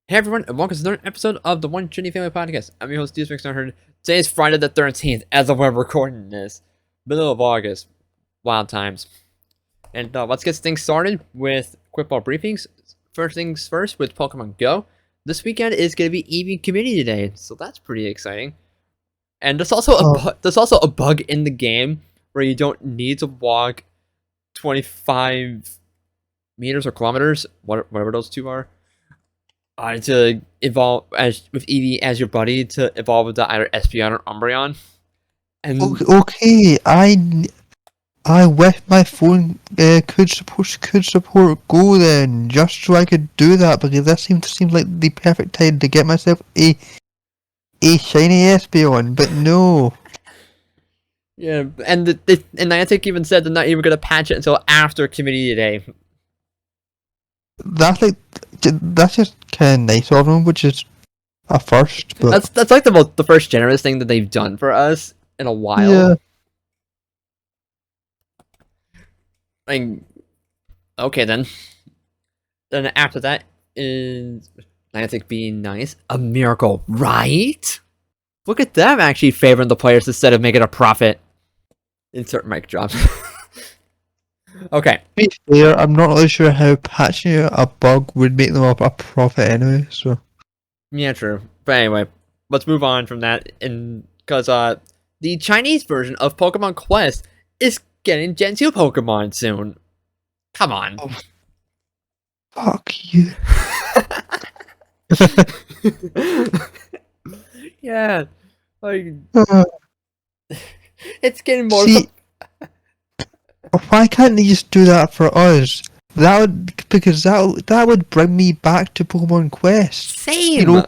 Hey everyone, and welcome to another episode of the One Trinity Family Podcast. I'm your host, Steve McStarherd. Today is Friday the 13th, as of when we're recording this. Middle of August. Wild times. And let's get things started with quick ball briefings. First things first with Pokemon Go. This weekend is going to be EV Community Day, so that's pretty exciting. And there's also a bug in the game where you don't need to walk 25 meters or kilometers, whatever those two are. To evolve with Eevee as your buddy to evolve into either Espeon or Umbreon. And okay, I wish my phone could support Go then, just so I could do that, because that seems like the perfect time to get myself a shiny Espeon, but no. Yeah, and Niantic even said they're not even going to patch it until after Community Day. That's just kind of nice of them, which is a first. But that's like the first generous thing that they've done for us in a while. Yeah. Like, okay then. Then after that is Niantic being nice. A miracle, right? Look at them actually favoring the players instead of making a profit. Insert mic drop. Okay. To be fair, I'm not really sure how patching a bug would make them up a profit anyway, so. Yeah, true. But anyway, let's move on from that, because the Chinese version of Pokemon Quest is getting Gen 2 Pokemon soon. Come on. Oh, fuck you. Yeah. Like, it's getting more... Why can't they just do that for us? That would bring me back to Pokemon Quest. Same! You know,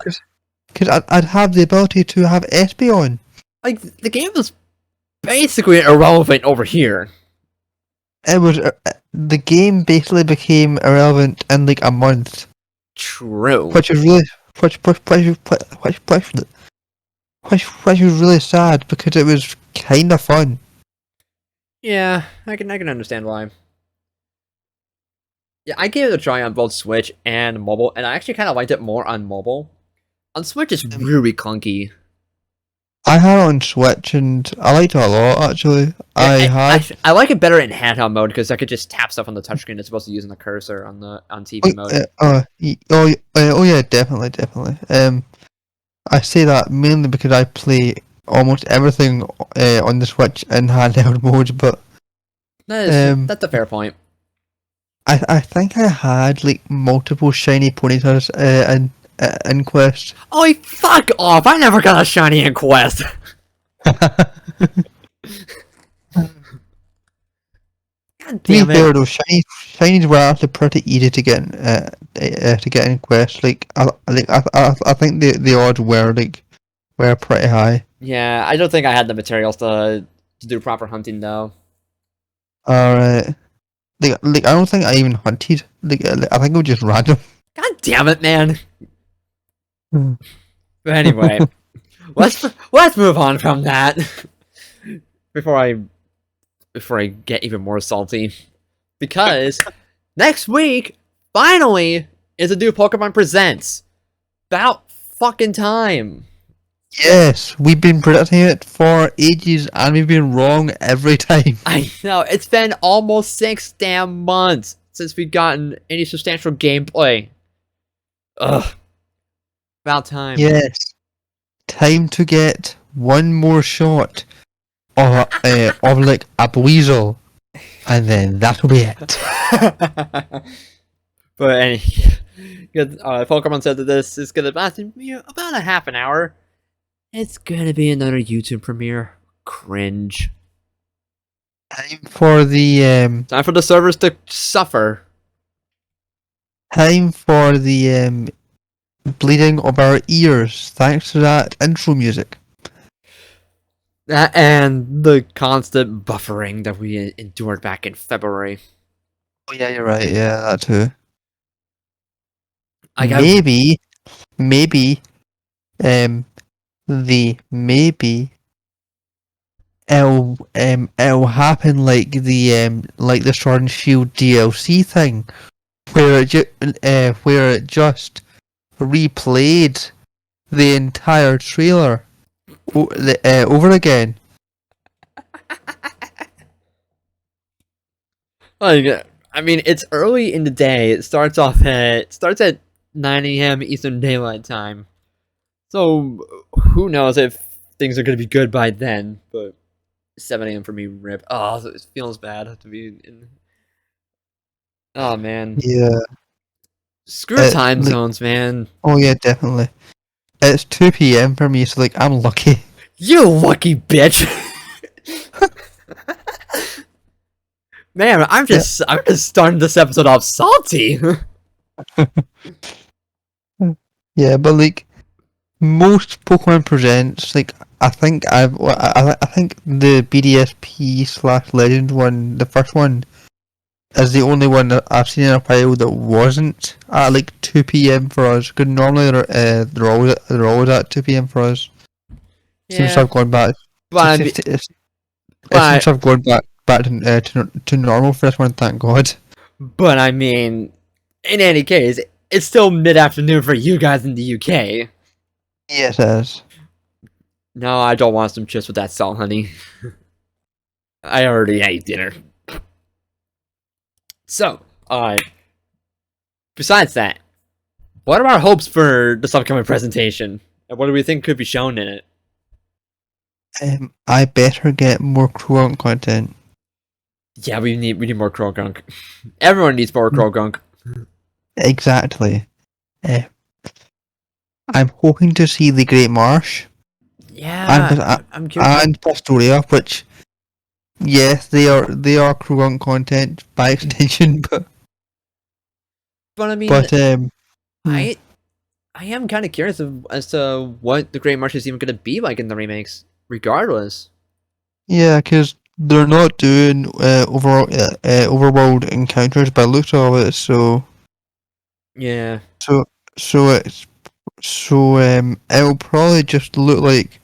because I'd have the ability to have Espeon. Like, the game was basically irrelevant over here. It was... the game basically became irrelevant in like a month. True. Which is really... Which was really sad, because it was kind of fun. Yeah, I can understand why. Yeah, I gave it a try on both Switch and mobile, and I actually kind of liked it more on mobile. On Switch, it's really clunky. I had it on Switch, and I liked it a lot, actually. I like it better in handheld mode, because I could just tap stuff on the touchscreen as opposed to using the cursor on TV mode. Yeah, definitely. I say that mainly because I play almost everything on the Switch in handheld mode, but that's a fair point. I think I had like multiple shiny Ponytas in Quest. Oh, fuck off! I never got a shiny in Quest. God damn it! Fair though, shinies were actually pretty easy to get in Quest. Like I think the odds were pretty high. Yeah, I don't think I had the materials to do proper hunting though. Alright. Like I don't think I even hunted. I think it was just random. God damn it, man. But anyway, let's move on from that before I get even more salty, because next week finally is a new Pokemon Presents. About fucking time. Yes, we've been predicting it for ages, and we've been wrong every time. I know, it's been almost 6 damn months since we've gotten any substantial gameplay. Ugh. About time. Yes. Time to get one more shot of like a Weasel, and then that'll be it. But anyway, Pokemon said that this is gonna last about a half an hour. It's gonna be another YouTube premiere. Cringe. Time for the servers to suffer. Time for the bleeding of our ears, thanks to that intro music. That and the constant buffering that we endured back in February. Oh yeah, you're right. Yeah, that too. Maybe, it'll happen like the Sword and Shield DLC thing, where it just replayed the entire trailer over again. Like, I mean, it's early in the day. It starts at 9 a.m. Eastern Daylight Time. So who knows if things are gonna be good by then? But 7 a.m. for me, rip. Oh, it feels bad to be in. Oh man, Yeah, screw time like, zones, man. oh yeah, definitely. It's 2 p.m. for me, so like I'm lucky. You lucky bitch. Man, Yeah, I'm just starting this episode off salty. yeah, but like most Pokemon Presents, like I think the BDSP slash Legend one, the first one, is the only one that I've seen in a while that wasn't at like 2 p.m. for us. Because normally they're always at 2 p.m. for us. Since Yeah, I've gone back, but I mean, since but I've gone back to normal for this one, thank God. but I mean, in any case, it's still mid-afternoon for you guys in the UK. Yes, it is. No, I don't want some chips with that salt, honey. I already ate dinner. So, besides that, what are our hopes for this upcoming presentation? And what do we think could be shown in it? I better get more Croagunk content. Yeah, we need more Croagunk. Everyone needs more Croagunk. Exactly. Uh, I'm hoping to see the Great Marsh and Yeah, I'm curious. Pastoria, which yes, they are Croagunk content by extension, But I mean, but yeah, I I am kind of curious as to what the Great March is even going to be like in the remakes. Regardless, yeah, because they're not doing overworld encounters by the looks of it, yeah, so so it's it'll probably just look like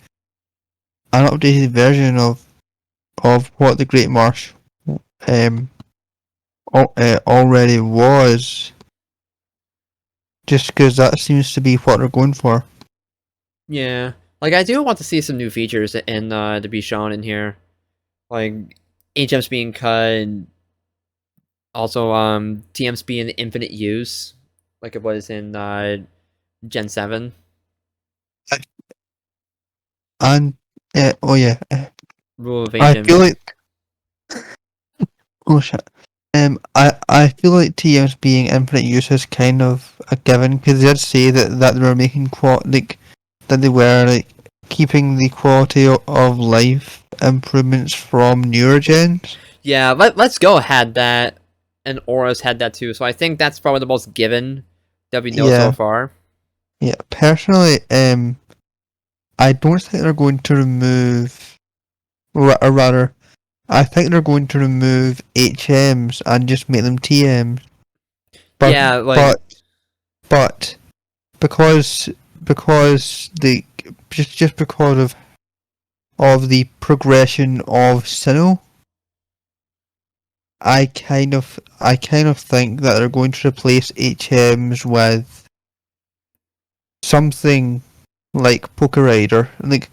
an updated version of what the Great Marsh um already was, just because that seems to be what they're going for. yeah. Like I do want to see some new features in to be shown in here, like HMs being cut, also TMs being infinite use, like it was in Gen 7. And oh yeah, Rule of I feel HMs. like oh shit. I feel like TMs being infinite use is kind of a given, because they did say that they were making that they were like keeping the quality of life improvements from newer gens. Yeah, Let's Go had that, and Aura's had that too. So I think that's probably the most given that we know so Yeah, far. yeah. Personally, I don't think they're going to remove, or rather, I think they're going to remove HMs and just make them TMs. But Yeah, like but but because the just because of the progression of Sinnoh, I kind of think that they're going to replace HMs with something like Poke Rider, like,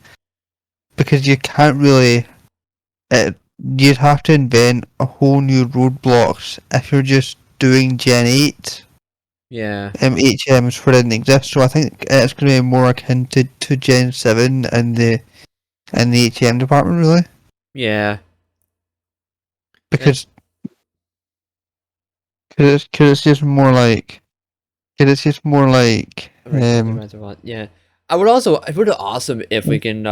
because you can't really you'd have to invent a whole new roadblocks if you're just doing Gen 8 yeah, HMs for it didn't exist. So I think it's going to be more akin to Gen 7 and the HM department, really, yeah. And because cause it's just more like cause it's just more like original reservoir. Yeah, I would also. It would be awesome if we can.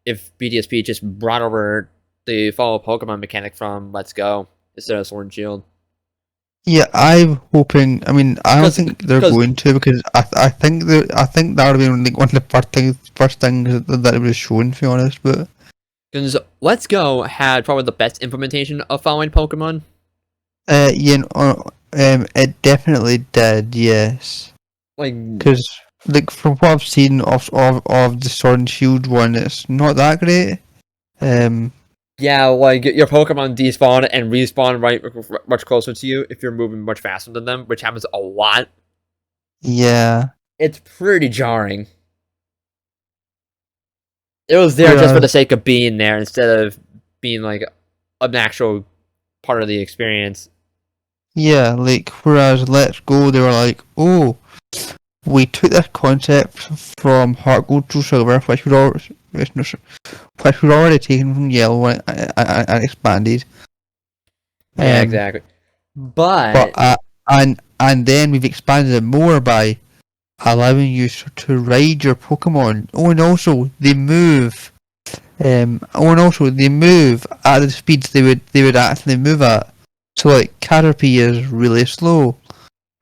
If BDSP just brought over the follow Pokemon mechanic from Let's Go instead of Sword and Shield. yeah. I'm hoping. I mean, I don't think they're Because going to, because I think that would be like one of the first things that it was shown, to be honest. But because Let's Go had probably the best implementation of following Pokemon. you know, it definitely did, yes. Like Because like from what I've seen of the Sword and Shield one, it's not that great. Um, yeah, like your Pokemon despawn and respawn right much closer to you if you're moving much faster than them, which happens a lot. yeah. it's pretty jarring. It was there just for Whereas, the sake of being there instead of being like an actual part of the experience. yeah, like, whereas Let's Go, they were like, oh, we took this concept from Heart Gold Soul Silver, which was already taken from Yellow and expanded. Yeah, Um, exactly. but But and then we've expanded it more by allowing you to ride your Pokemon. Oh, and also they move. Oh, and also they move at the speeds they would actually move at. So like Caterpie is really slow,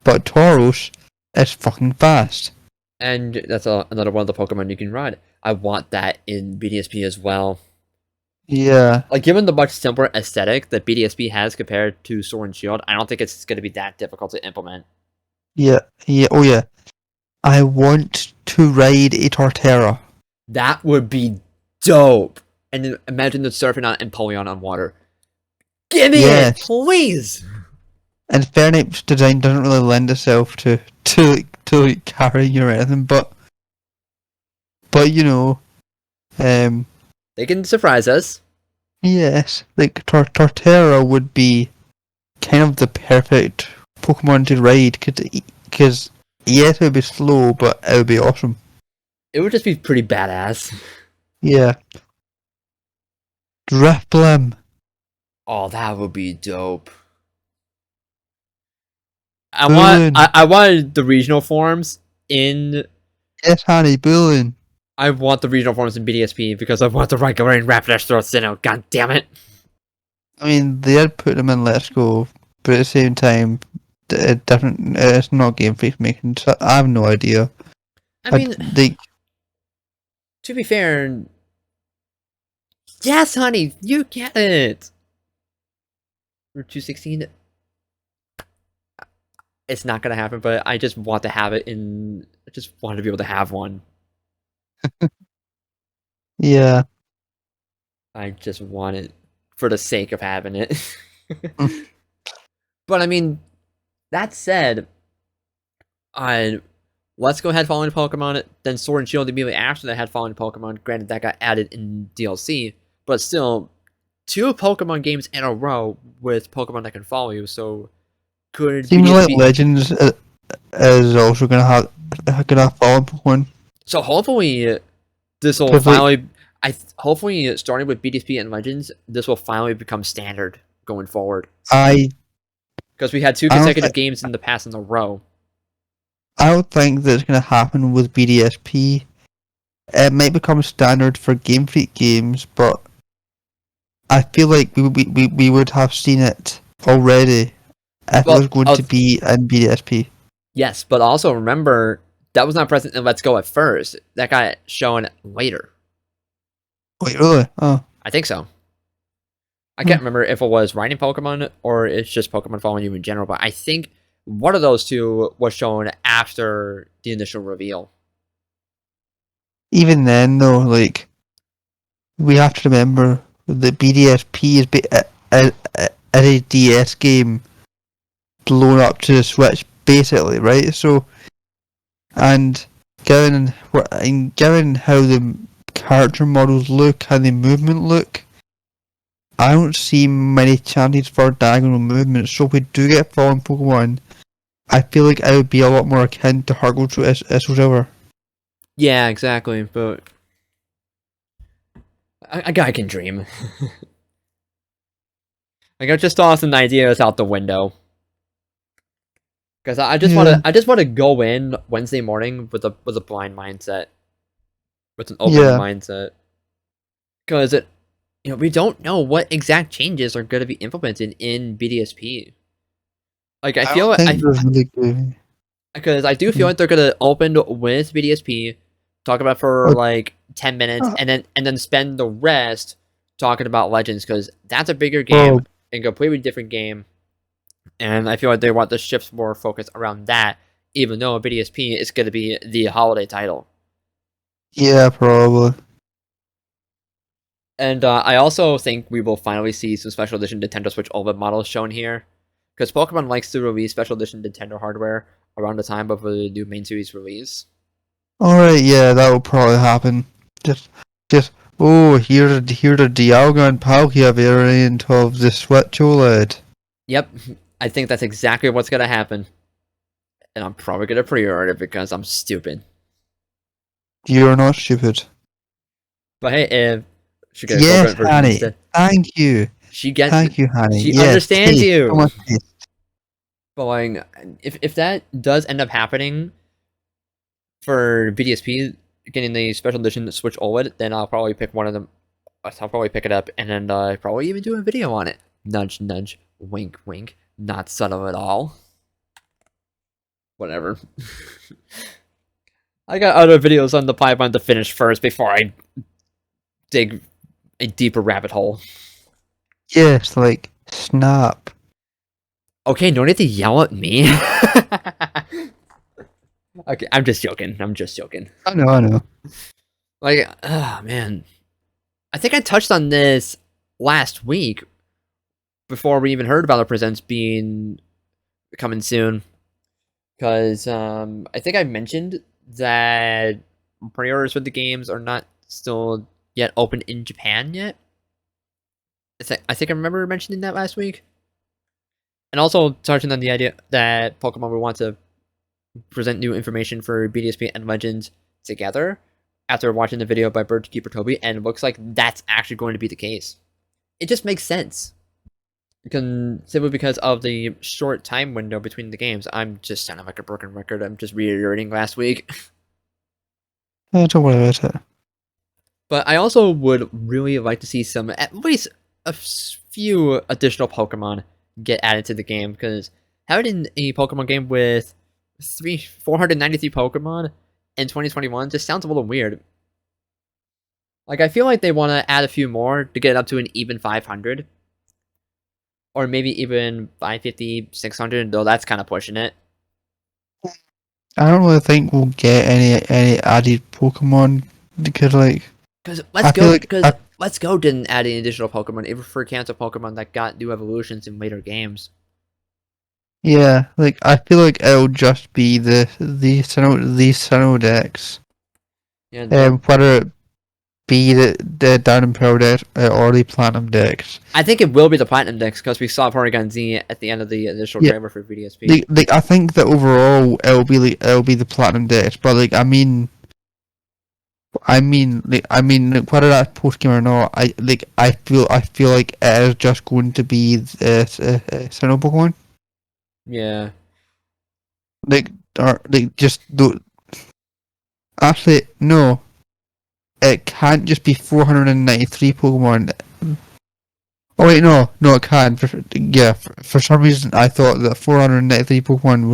but Tauros is fucking fast. and that's another one of the Pokemon you can ride. I want that in BDSP as well. Yeah, Like, given the much simpler aesthetic that BDSP has compared to Sword and Shield, I don't think it's going to be that difficult to implement. yeah, yeah. Oh yeah. I want to ride a Torterra. That would be dope. And then imagine the surfing on Empoleon on water. Give me it, Yes, please. and Fernape's design doesn't really lend itself to carrying or anything, but you know, um, They can surprise us. yes, like Torterra would be kind of the perfect Pokemon to ride because yes, it would be slow, but it would be awesome. It would just be pretty badass. Yeah, Drifblim. Oh, that would be dope. I want Bulin. I wanted the regional forms in Yes, honey, Bulin. I want the regional forms in BDSP because I want the Rankarain Rapidash throw Sinnoh. God damn it. I mean, they had put them in Let's Go, but at the same time, it different. It's not Game Freak making, so I have no idea. I mean, They to be fair, yes, honey, you get it. Route 216. It's not gonna happen, but I just want to have it in. I just want to be able to have one. yeah. I just want it for the sake of having it. Mm. But I mean, that said, I let's go ahead following Pokemon. Then Sword and Shield immediately after that had following Pokemon. Granted, that got added in DLC, but still, two Pokemon games in a row with Pokemon that can follow you. So could Seems like BDSP? Legends is also gonna follow one. So hopefully, this will Cause like finally. Hopefully starting with BDSP and Legends, this will finally become standard going forward. I Because we had two I don't consecutive think games in the past in a row. I don't think that's gonna happen with BDSP. It might become standard for Game Freak games, but I feel like we would have seen it already if it was Well, going to be in BDSP. yes, but also remember that was not present in Let's Go at first. That got shown later. Wait, really? Oh. I think so. I Hmm. can't remember if it was riding Pokemon or it's just Pokemon following you in general, but I think one of those two was shown after the initial reveal. Even then, though, like we have to remember that BDSP is a DS game blown up to the Switch, basically, right? So, and given how the character models look and the movement look, I don't see many chances for diagonal movement. So if we do get fallen Pokemon, I feel like I would be a lot more akin to Heart Gold Silver. Yeah, exactly, but a guy can dream. Like I just tossing ideas out the window. Because Yeah, I just want to go in Wednesday morning with a blind mindset, with an open yeah. mindset. Because we don't know what exact changes are going to be implemented in BDSP. Like I don't think there's really good. because I do feel like they're going to open with BDSP, talk about it for Oh, like 10 minutes, and then spend the rest talking about Legends because that's a bigger game, bro, a completely different game, and I feel like they want to shift more focus around that. Even though BDSP is going to be the holiday title. yeah, probably. And I also think we will finally see some special edition Nintendo Switch OLED models shown here. Because Pokemon likes to release special edition Nintendo hardware around the time of the new main series release. Alright, yeah, that will probably happen. Just, oh, here's a Dialga and Palkia variant of the Switch OLED. Yep, I think that's exactly what's gonna happen. And I'm probably gonna pre-order it because I'm stupid. You're not stupid. But hey, if she get a Yes, coconut version Hanny. instead. Thank you. She gets. Thank you, Hanny. She Yes, understands taste. you. So much taste. But like, if that does end up happening for BDSP getting the special edition Switch OLED, then I'll probably pick one of them. I'll probably pick it up and then probably even do a video on it. Nudge, nudge, wink, wink. Not subtle at all. Whatever. I got other videos on the pipeline to finish first before I dig a deeper rabbit hole. Yes, like, snap. Okay, no need to yell at me. Okay, I'm just joking. I'm just joking. I know. Like, oh man. I think I touched on this last week before we even heard about the Presents being coming soon. Because I think I mentioned that pre-orders for the games are not still yet open in Japan yet. I think I remember mentioning that last week. And also touching on the idea that Pokemon would want to present new information for BDSP and Legends together after watching the video by Birdkeeper Toby, and it looks like that's actually going to be the case. It just makes sense. Simply because of the short time window between the games. I'm just sounding like a broken record. I'm just reiterating last week. Don't worry about it. But I also would really like to see at least a few additional Pokemon get added to the game, because having a Pokemon game with 493 Pokemon in 2021 just sounds a little weird. Like, I feel like they want to add a few more to get up to an even 500. Or maybe even 550, 600, though that's kind of pushing it. I don't really think we'll get any added Pokemon because, like, Because Let's Go didn't add any additional Pokemon, even for cancer Pokemon that got new evolutions in later games. yeah, like, I feel like it'll just be the Sinnoh decks. Yeah, Whether it be the Diamond Pearl decks or the Platinum decks. I think it will be the Platinum decks, because we saw Porygon Z at the end of the initial trailer for VDSP. Like, I think that overall it'll be the Platinum decks, but like, I mean, like, whether that's post game or not, I feel like it is just going to be the Sinnoh Pokemon. Yeah. Just do. Actually, no. It can't just be 493 Pokemon. Oh wait, no, it can. For some reason, I thought that 493 Pokemon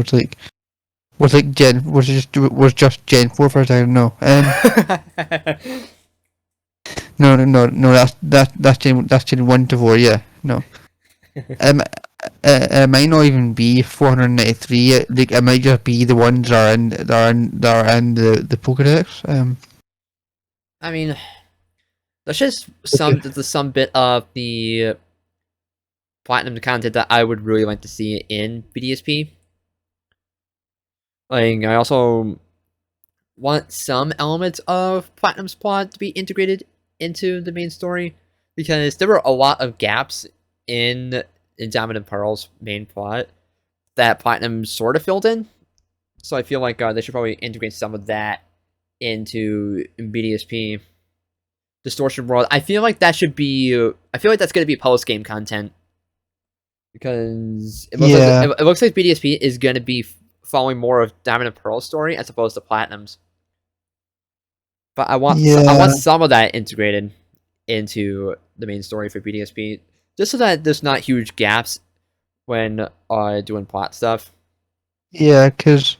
was just Gen 4 for a time. No, no. That's Gen 1 to 4. Yeah, no. It might not even be 493. Like, it might just be the ones that are in the Pokédex. I mean, that's just some bit of the Platinum content that I would really like to see in BDSP. Like, I also want some elements of Platinum's plot to be integrated into the main story, because there were a lot of gaps in Diamond and Pearl's main plot that Platinum sort of filled in. So I feel like they should probably integrate some of that into BDSP. Distortion World. I feel like that's going to be post game content, because it looks like BDSP is going to be following more of Diamond and Pearl's story as opposed to Platinum's. But I want some of that integrated into the main story for BDSP, just so that there's not huge gaps when doing plot stuff. Yeah, because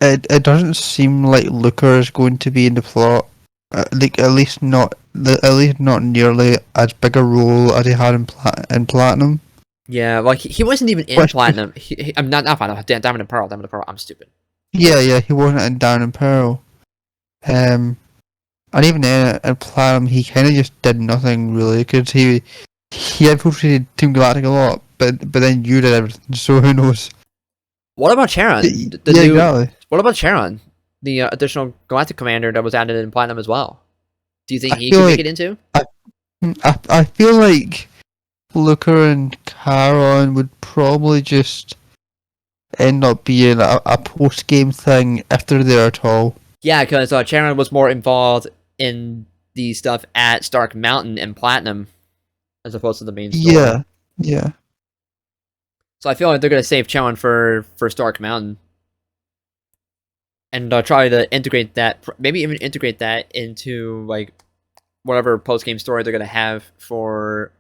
it doesn't seem like Looker is going to be in the plot. Like, at least not nearly as big a role as he had in Platinum. Yeah, like he wasn't even in Platinum. I'm not Platinum. Diamond and Pearl. I'm stupid. Yeah, he wasn't in Diamond and Pearl. And even then, in Platinum, he kind of just did nothing really, because he infiltrated Team Galactic a lot, but then you did everything. So who knows? What about Charon? The Yeah, new. exactly. What about Charon? The additional Galactic Commander that was added in Platinum as well. Do you think I he feel could make like it into? I feel like Looker and Charon would probably just end up being a post game thing if they're there at all. Yeah, because Charon was more involved in the stuff at Stark Mountain and Platinum as opposed to the main story. Yeah, yeah. So I feel like they're gonna save Charon for Stark Mountain and try to integrate that, maybe even integrate that into like whatever post game story they're gonna have for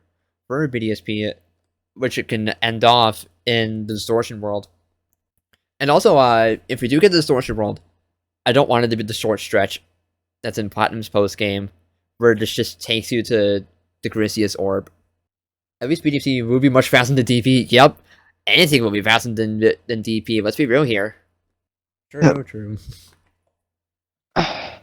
BDSP, which it can end off in the Distortion world. And also, if we do get the Distortion world, I don't want it to be the short stretch that's in Platinum's post game, where this just takes you to the Grisius orb. At least BDP will be much faster than DP. Yep, anything will be faster than DP. Let's be real here. Yeah. True. I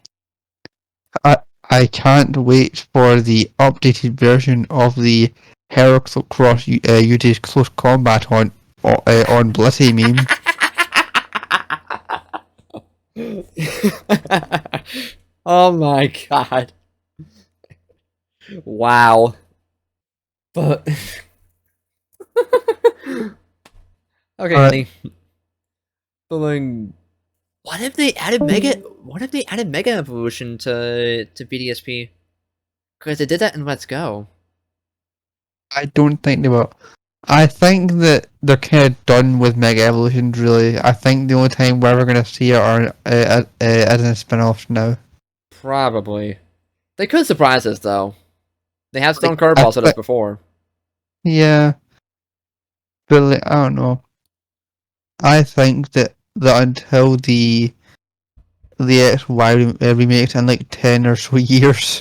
I can't wait for the updated version of the Heracross uses close combat on Blissey meme. Oh my god! Wow. But okay, Uh, honey. But like, what if they added Mega? What if they added Mega Evolution to BDSP? Because they did that in Let's Go. I don't think they will. I think that they're kind of done with Mega Evolutions, really. I think the only time we're ever going to see it are as in spin-offs now. Probably. They could surprise us though. They have thrown Like, I curveballs at us th- before. yeah, but like, I don't know. I think that until the XY remakes in like 10 or so years,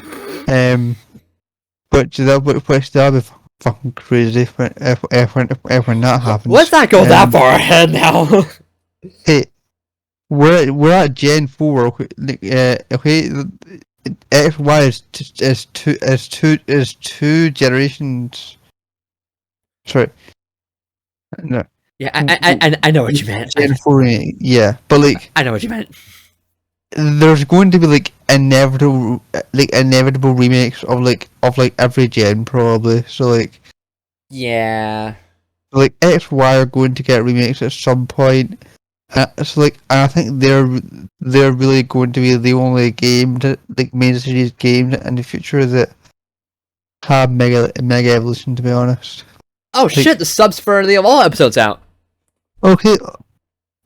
which that'll be fucking crazy when that happens. Let's not go that far ahead now. Hey, we're at Gen 4. Okay, XY is two generations. Sorry, no. Yeah, I know what you meant. Gen 4, yeah, but like I know what you meant. there's going to be like inevitable remakes of every gen probably. So Yeah. XY are going to get remakes at some point. I think they're really going to be the only game that, like main series games in the future that have mega evolution. To be honest. Oh shit! The subs for the all episodes out. Okay.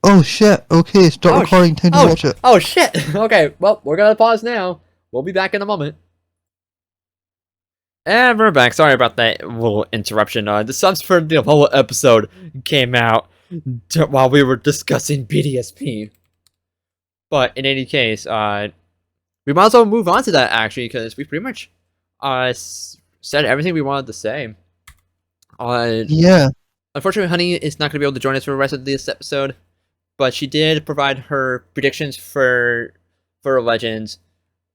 Oh shit. Okay, start recording. Time to watch it. Oh shit! Okay, well we're gonna pause now. We'll be back in a moment. And we're back. Sorry about that little interruption. The subs for the Apollo episode came out while we were discussing BDSP. But in any case, we might as well move on to that actually, because we pretty much said everything we wanted to say. Yeah. Unfortunately, Honey is not going to be able to join us for the rest of this episode, but she did provide her predictions for Legends,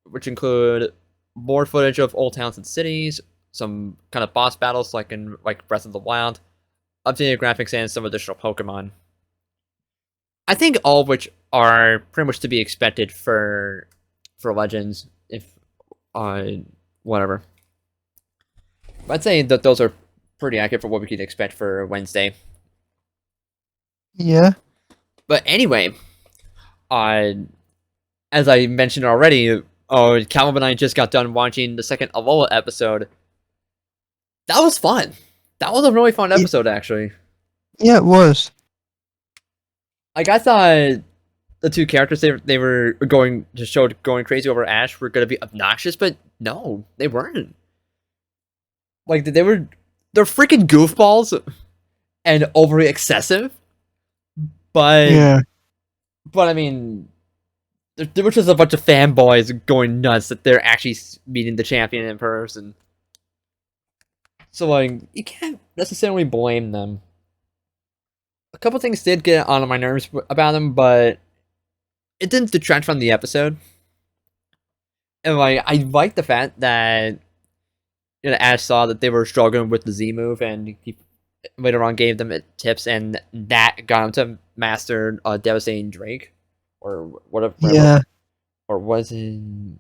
which include more footage of old towns and cities, some kind of boss battles like in Breath of the Wild, updated graphics, and some additional Pokemon. I think all of which are pretty much to be expected for Legends, if whatever. But I'd say that those are pretty accurate for what we could expect for Wednesday. Yeah. But anyway, as I mentioned already, Calvin and I just got done watching the second Alola episode. That was fun. That was a really fun episode, actually. Yeah, it was. Like, I thought the two characters they were going crazy over Ash were going to be obnoxious, but no, they weren't. Like, they're freaking goofballs and overly excessive. But Yeah. But I mean, there was just a bunch of fanboys going nuts that they're actually meeting the champion in person. So like, you can't necessarily blame them. A couple things did get on my nerves about them, but it didn't detract from the episode. And like, I liked the fact that Ash saw that they were struggling with the Z move, and later on gave them tips, and that got him to master Devastating Drake, or whatever, Yeah, or wasn't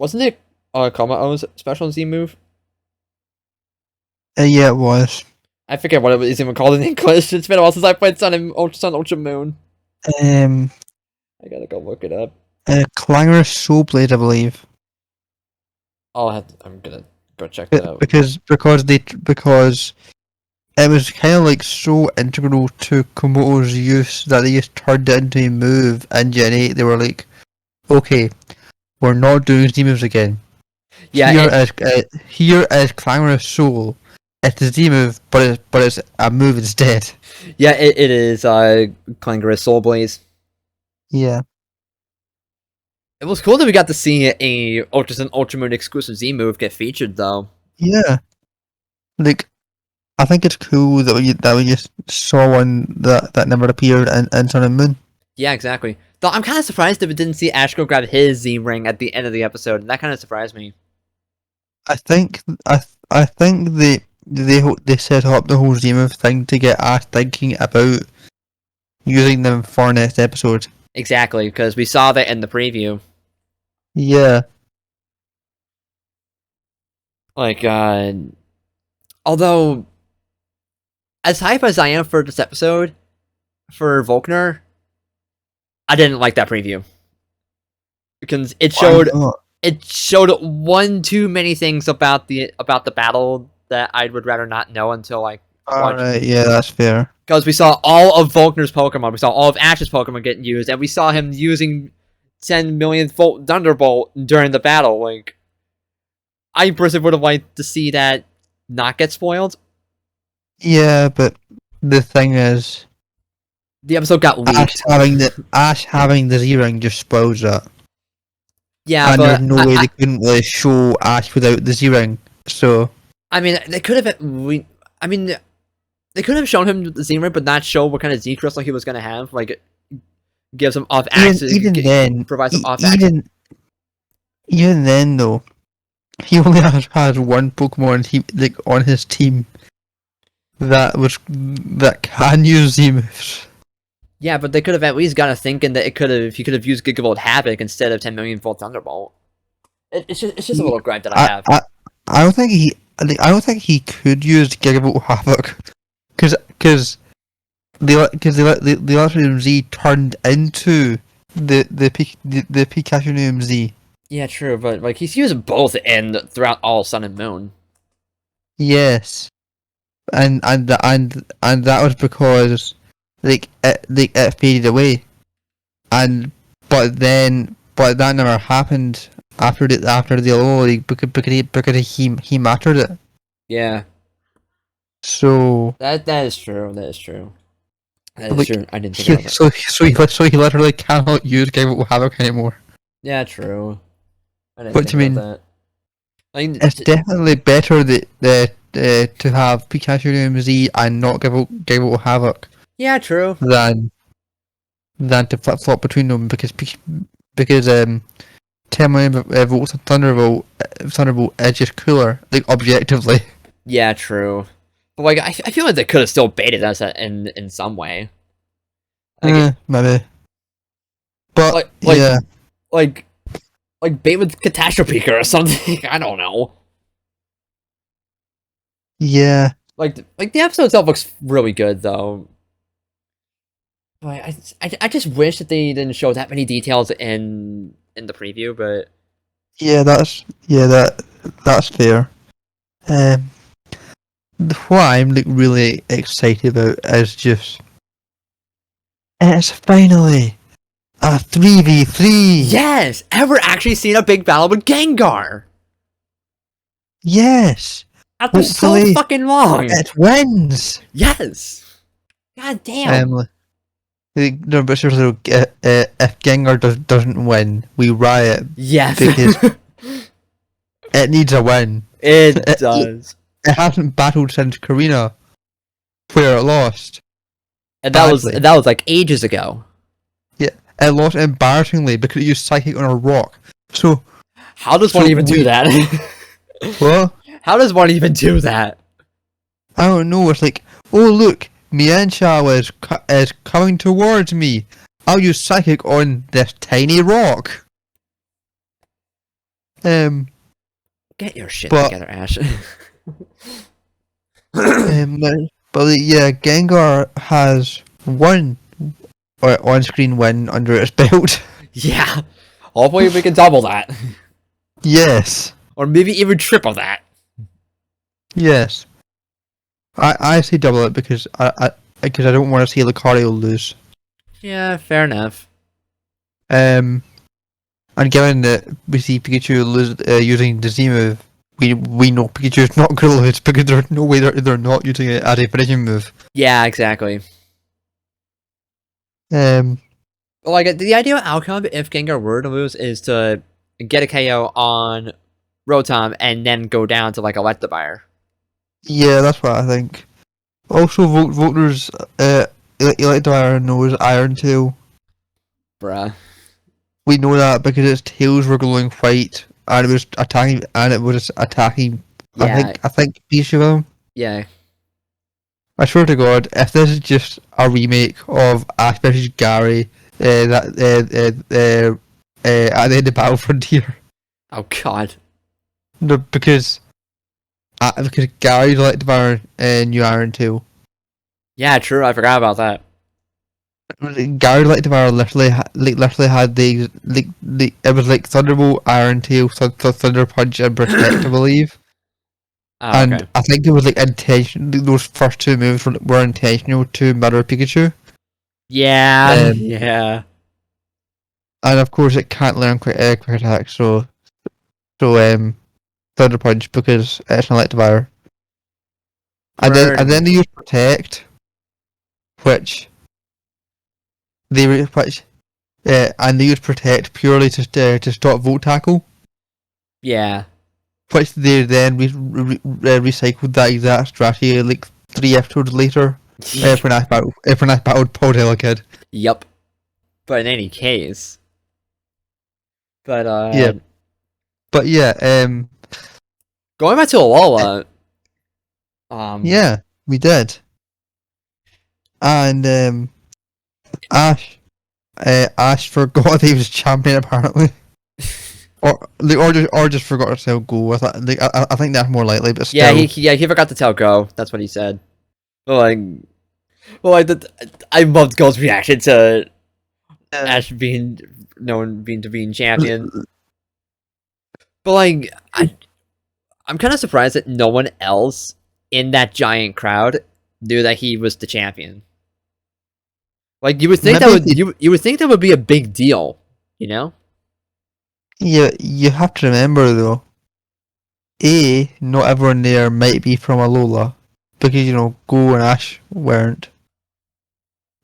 it Komao's special Z move? yeah, it was. I forget what it was even called in English. It's been a while since I played Sun and Ultra Moon. Um, I gotta go look it up. Clangorous Soul Blade, I believe. I'm gonna go check that out. Because it was kind of like so integral to Komodo's use that they just turned it into a move in Gen 8. They were like, okay, we're not doing Z moves again. Yeah, Here is Clangorous Soul. It's a Z move, but it's a move instead. yeah, it is Clangorous Soul Blaze. Yeah. It was cool that we got to see a Ultra Sun Ultra Moon exclusive Z move get featured, though. Yeah. Like, I think it's cool that we just saw one that never appeared in Sun and Moon. Yeah, exactly. Though I'm kind of surprised that we didn't see Ash go grab his Z ring at the end of the episode, and that kind of surprised me. I think they set up the whole Z move thing to get us thinking about using them for next episode. Exactly, because we saw that in the preview. Yeah. Like, although, as hype as I am for this episode, for Volkner, I didn't like that preview. Because it showed one too many things about the battle that I would rather not know until like watch. Alright, yeah, that's fair. Because we saw all of Volkner's Pokemon, we saw all of Ash's Pokemon getting used, and we saw him using 10 millionth volt Thunderbolt during the battle. Like, I personally would have liked to see that not get spoiled. Yeah, but the thing is, The episode got leaked. Ash having the Z ring just spoils that. Yeah, And but there's no way they couldn't really show Ash without the Z ring. So I mean, they could have. I mean, they could have shown him the Z ring, but not show what kind of Z crystal he was gonna have. Like, give some off access. then, provide some off access. Even then, though, he only has one Pokemon on his team that can use Z moves. Yeah, but they could have at least got us thinking that he could have used Gigavolt Havoc instead of 10 million volt Thunderbolt. It's just a little gripe that I have. I don't think he could use Gigavolt Havoc because the Electrium Z turned into the Pikachu Z. Yeah, true, but like he's used both throughout all Sun and Moon. Yes, and that was because it faded away, but that never happened after the Alola League because he mattered it. Yeah. So that is true. That is true. That is like, true. I didn't think about that. So he literally cannot use Game of Havoc anymore. Yeah, true. I didn't But think I mean, about that. I mean, it's definitely better to have Pikachu Z and not Game of Havoc. Yeah, true. Than to flip flop between them because 10 million volts of Thunderbolt is just cooler, like objectively. Yeah, true. But like, I feel like they could have still baited us in some way. Like, Maybe. But yeah, like bait with Catastrophe or something. I don't know. Yeah. Like the episode itself looks really good though. But I just wish that they didn't show that many details in the preview. But that's fair. What I'm like really excited about is just it's finally a 3v3. Yes, ever actually seen a big battle with Gengar? Yes. After so fucking long. It wins. Yes. God damn. No, but seriously, if Gengar doesn't win, we riot. Yes. Because it needs a win. It does. It hasn't battled since Karina, where it lost. And that was like ages ago. Yeah, it lost embarrassingly because it used Psychic on a rock. So how does one even do that? What? How does one even do that? I don't know. It's like, oh look, Miancha is coming towards me. I'll use psychic on this tiny rock. Get your shit But together, Ash. yeah, Gengar has one on-screen win under its belt. Yeah. Hopefully we can double that. Yes, Or maybe even triple that. yes. I say double it because I don't want to see Lucario lose. Yeah, fair enough. And given that we see Pikachu lose using the Z move, we know Pikachu's not going to lose because there's no way they're not using it as a finishing move. Yeah, exactly. Um, Like, the ideal outcome if Gengar were to lose is to get a KO on Rotom and then go down to, like, Electivire. yeah, that's what I think. Also, Voltor's Electivire knows Iron Tail. Bruh. We know that because its tails were glowing white and it was attacking. Yeah, I think each of them. yeah. I swear to God, if this is just a remake of Ash vs Gary, at the end of Battle Frontier, Oh, God. no, because Gary's Electivire New Iron too. Yeah, true, I forgot about that. Gary Electivire literally had the it was like Thunderbolt, Iron Tail, Thunder Punch, and Protect, I believe. Oh, And okay. I think it was like intentional. Those first two moves were intentional to mirror Pikachu. Yeah, Um, yeah. and of course, it can't learn quick attack. So Thunder Punch because it's an Electivire. And then they use Protect, which and they use Protect purely to stop Volt Tackle, Yeah. which they then recycled that exact strategy like 3 episodes later. When I battled Podella Kid. Yup. But in any case. But, Yeah, but yeah, going back to Alola, yeah, we did, and Ash forgot he was champion apparently, or just forgot to tell Go. I think that's more likely, but yeah, still. he forgot to tell Go. That's what he said. Well, like, I loved Go's reaction to Ash being being champion. But like, I'm kind of surprised that no one else in that giant crowd knew that he was the champion. Like, you would think you would think that would be a big deal, you know? Yeah, you have to remember though. Not everyone there might be from Alola, because Go and Ash weren't.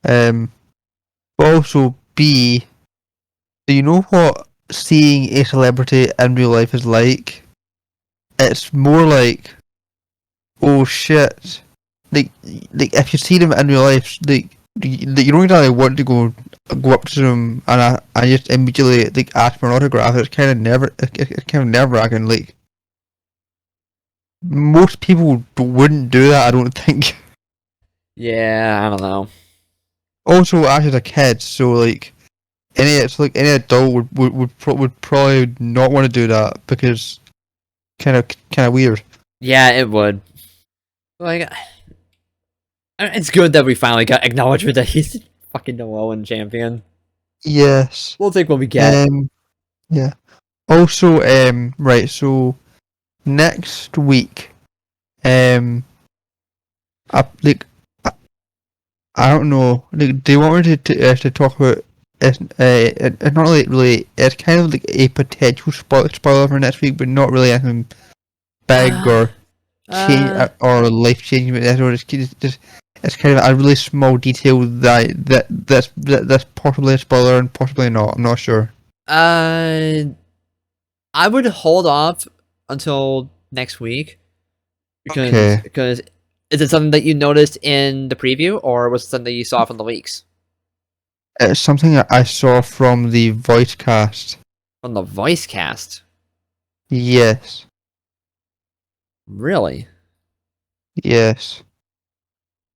But also B, do you know what seeing a celebrity in real life is like? It's more like, oh shit, like if you see them in real life, you don't exactly want to go up to them and I just immediately ask for an autograph. It's kind of nerve-wracking. Like most people wouldn't do that, I don't think. Yeah, I don't know. Also, Ash is a kid, so like any adult would probably not want to do that because kind of weird. Yeah, it would. Like, it's good that we finally got acknowledgement that he's the fucking Alolan champion. Yes. We'll take what we get. Yeah. Also, right. So next week, I, like I don't know. Like, do you want me to talk about? It's not really. It's kind of like a potential spoiler for next week, but not really anything big or change or life changing. It's kind of a really small detail that's possibly a spoiler and possibly not. I'm not sure. I would hold off until next week because Okay. is it something that you noticed in the preview or was it something that you saw from the leaks? It's something that I saw from the voice cast. From the voice cast? Yes. Really? Yes.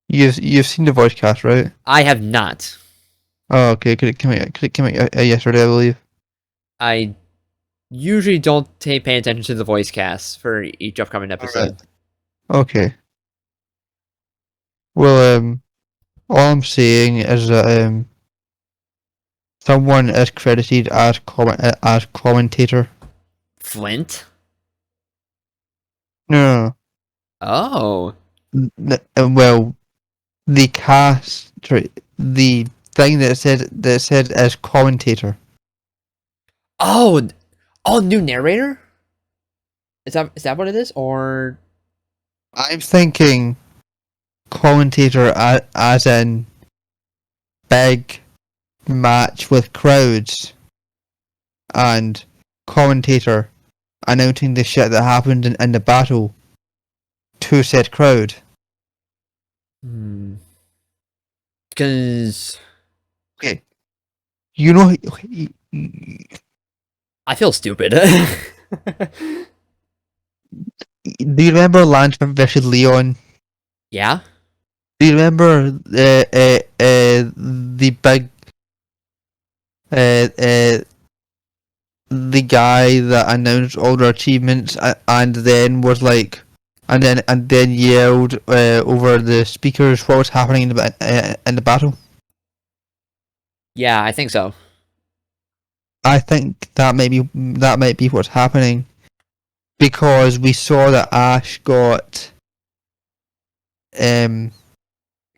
You've seen the voice cast, right? I have not. Oh, okay. Could it come out yesterday, I believe. I usually don't pay attention to the voice cast for each upcoming All right. episode. Okay. Well, all I'm saying is that someone is credited as commentator. Flint? No, Oh. well, the cast, sorry, the thing that said as commentator. Oh, oh, new narrator? Is that what it is? Or I'm thinking commentator as in big match with crowds, and commentator announcing the shit that happened in the battle to said crowd. because Okay, you know, I feel stupid. do you remember Lance versus Leon? Yeah. Do you remember the big uh, uh, the guy that announced all their achievements and then was like, and then yelled over the speakers what was happening in the battle? Yeah, I think so. I think that might be what's happening because we saw that Ash got um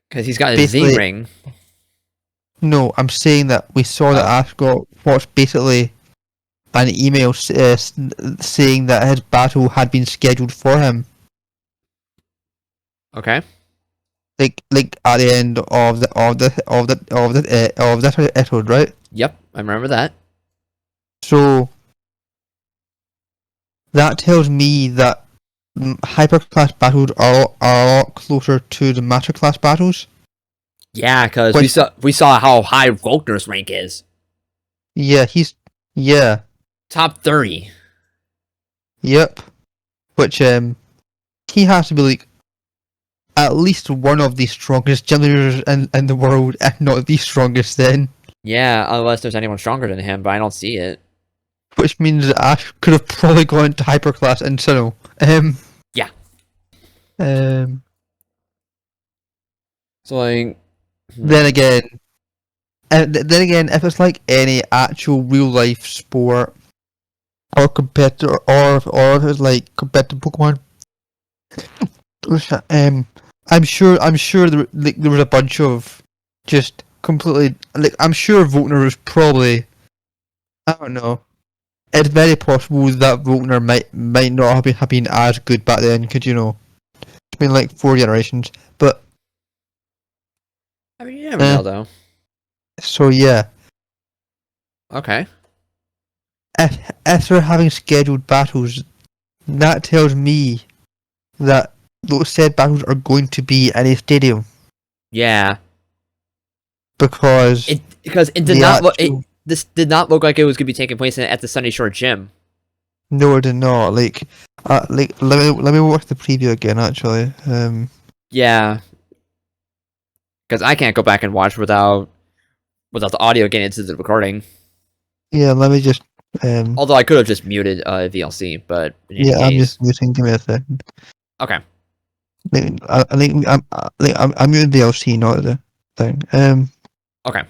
Because he's got a Z basically ring. no. I'm saying that we saw that Oh, Ash got what's basically an email saying that his battle had been scheduled for him, okay. like at the end of that episode, right? Yep, I remember that. So that tells me that hyperclass battles are a lot closer to the masterclass battles. Yeah, because we Which saw how high Volkner's rank is. yeah, yeah, Top 30. yep. Which he has to be like at least one of the strongest gym leaders in the world, if not the strongest. Then, Yeah, unless there's anyone stronger than him, but I don't see it. which means that Ash could have probably gone into hyperclass in Sinnoh. Yeah. Um. So, like, Then again, if it's like any actual real life sport or competitor, or if it's like compared to Pokemon, I'm sure there was a bunch of just completely like I'm sure Volkner was probably I don't know. It's very possible that Volkner might not have been as good back then, because it's been like 4 generations. But I mean, you never know, though. so yeah, Okay. if they're having scheduled battles, that tells me that those said battles are going to be in a stadium Yeah. because Because it did the not look. actual This did not look like it was going to be taking place at the Sunny Shore Gym. no, it did not. Like let me watch the preview again. Actually, Yeah. Because I can't go back and watch without the audio getting into the recording. yeah, let me just Although I could have just muted VLC, but in any yeah, I'm case. just muting. Give me a second. Okay. I think I'm muting the LC, not the thing. Okay.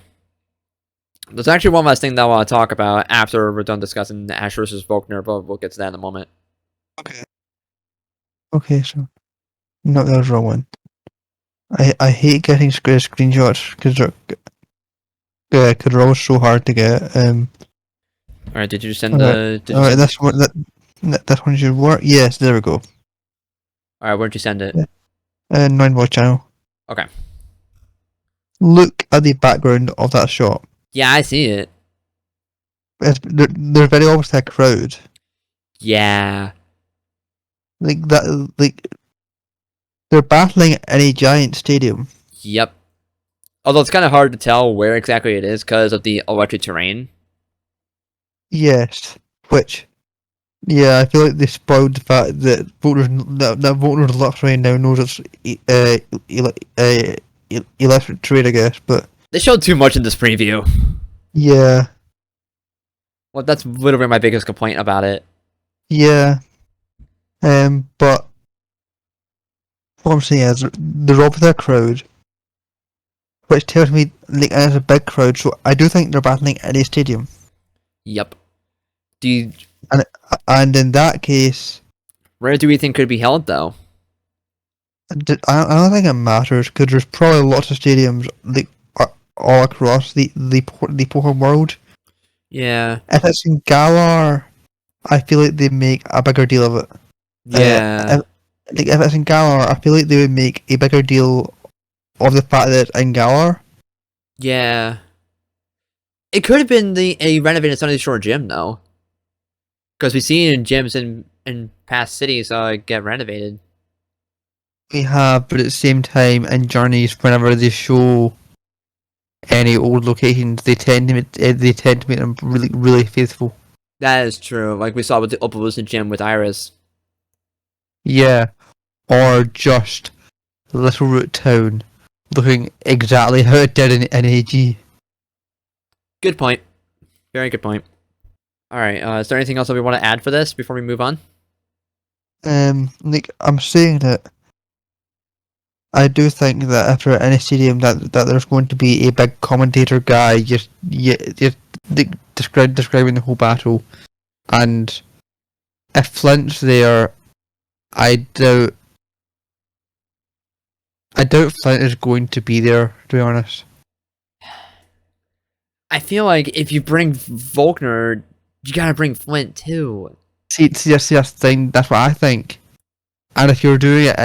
There's actually one last thing that I want to talk about after we're done discussing Ash versus Volkner, but we'll get to that in a moment. Okay. Okay, so no, that was the wrong one. I hate getting screenshots because they're always so hard to get. Alright, did you send Alright, the. Did you alright, send. this one should work. Yes, there we go. Alright, where'd you send it? Nine watch channel. Okay. Look at the background of that shot. Yeah, I see it. There's very almost a crowd. Yeah. Like that. Like they're battling in a giant stadium. Yep. Although it's kind of hard to tell where exactly it is because of the electric terrain. Yes, which Yeah, I feel like they spoiled the fact that voters luxury now knows it's electric trade, I guess. But They showed too much in this preview. yeah, Well, that's literally my biggest complaint about it. yeah. But what I'm saying is they're up with their crowd, which tells me like it's a big crowd. So I do think they're battling at a stadium, Yep. Do you, and in that case, where do we think could be held though? I don't think it matters because there's probably lots of stadiums like all across the Pokemon world. Yeah. If it's in Galar, I feel like they make a bigger deal of it. Yeah. If, like if it's in Galar, I feel like they would make a bigger deal of the fact that it's in Galar. Yeah. It could have been a renovated Sunny Shore gym though, because we've seen gyms in past cities get renovated. We have, but at the same time, in Journeys, whenever they show any old locations, they tend to make them really faithful. That is true. Like we saw with the Opaloosa gym with Iris. Yeah, or just Little Root Town, looking exactly how it did in AG. Good point. Very good point. All right. Is there anything else that we want to add for this before we move on? Like I'm saying that I do think that if you're in a stadium that there's going to be a big commentator guy just describing the whole battle, and if Flint's there, I doubt Flint is going to be there, to be honest. I feel like if you bring Volkner, you gotta bring Flint too. See, that's the thing. That's what I think. And if you're doing it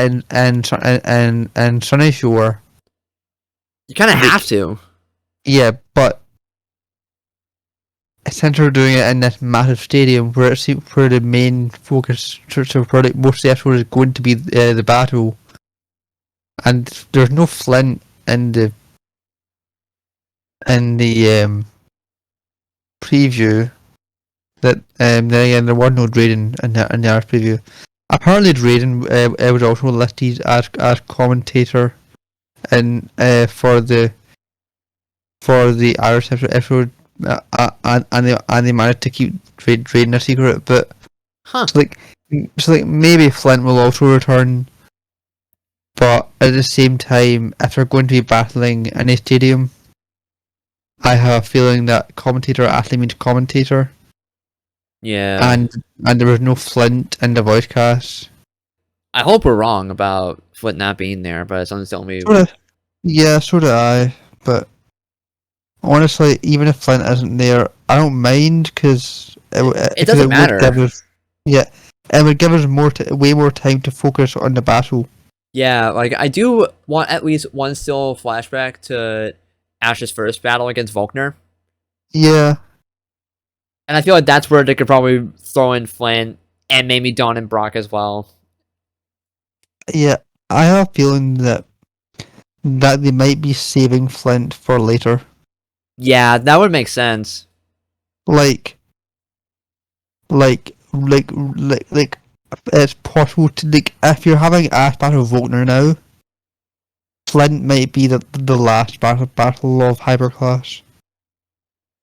in Sunny Shore, You kind of like, have to. yeah, but since we're doing it in this massive stadium where where the main focus, so where like most of the episode is going to be the battle, and there's no Flint in the preview. That then again there was no Drayden in the Irish preview. Apparently Drayden was also listed as commentator in for the Irish episode, and they managed to keep Drayden a secret. But Huh. so like maybe Flint will also return, but at the same time, if they're going to be battling in a stadium, I have a feeling that commentator actually means commentator. Yeah. And there was no Flint in the voice cast. I hope we're wrong about Flint not being there, but someone's telling me. Yeah, so do I. But honestly, even if Flint isn't there, I don't mind because It doesn't matter. It would give us way more time to focus on the battle. Yeah, like I do want at least one still flashback to Ash's first battle against Volkner. Yeah, And I feel like that's where they could probably throw in Flint and maybe Dawn and Brock as well. yeah. I have a feeling that they might be saving Flint for later. Yeah, that would make sense. Like, like, it's possible to like if you're having Ash battle Volkner now, Flint might be the last battle of Hyperclass.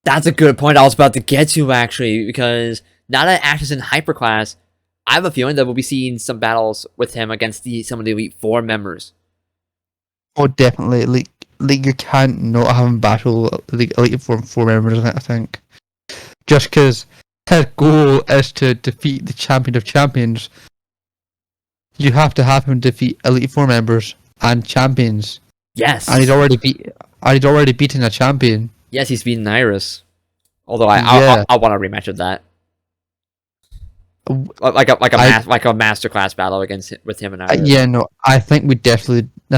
That's a good point I was about to get to, actually, because now that Ash is in Hyperclass, I have a feeling that we'll be seeing some battles with him against some of the Elite Four members. Oh, definitely. Like you can't not have him battle like Elite four members. I think just because his goal is to defeat the champion of champions, you have to have him defeat Elite Four members and champions. Yes. And he's already beaten a champion. Yes, he's beaten Iris. Although Yeah. I want a rematch of that. Like a masterclass battle with him and Iris. Yeah, no, I think we desperately need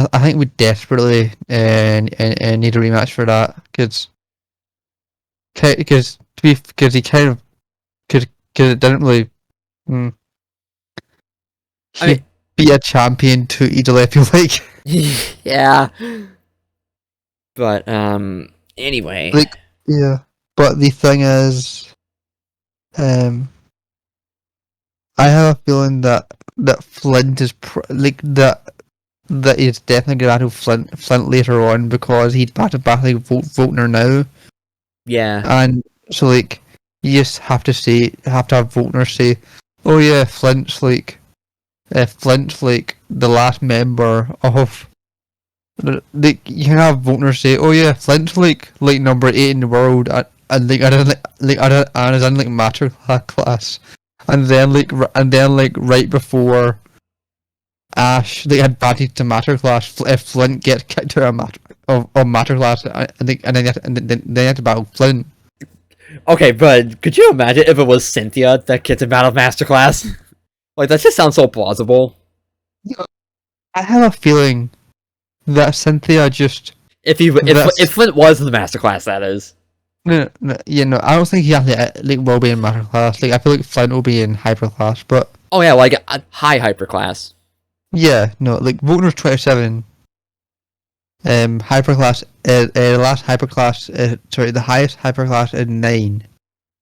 a rematch for that because he kind of because it didn't really. He I mean, beat a champion too easily. I feel like. yeah. But anyway. Like, yeah, but the thing is, um, I have a feeling that Flint is that he's definitely going to battle Flint later on because he's battling Volkner now, Yeah. and so like you just have to have Volkner say, "Oh yeah, Flint's like the last member of." Like you can have Volkner say, "Oh yeah, Flint's like number 8 in the world," and like I don't and is in like matter class, and then like right before Ash like advantage to matter class, if Flint gets kicked out of matter class, I think, and then you have to battle Flint. Okay, but could you imagine if it was Cynthia that gets him out of Masterclass? Like, that just sounds so plausible. I have a feeling that Cynthia just If that's Flint was in the Masterclass, that is. no, you know, I don't think he actually like will be in matter class. Like I feel like Flint will be in hyper class, but Oh yeah, like a high hyperclass. yeah, no, like Volkner's 27. Hyperclass. Last hyperclass. Sorry, the highest hyperclass is 9.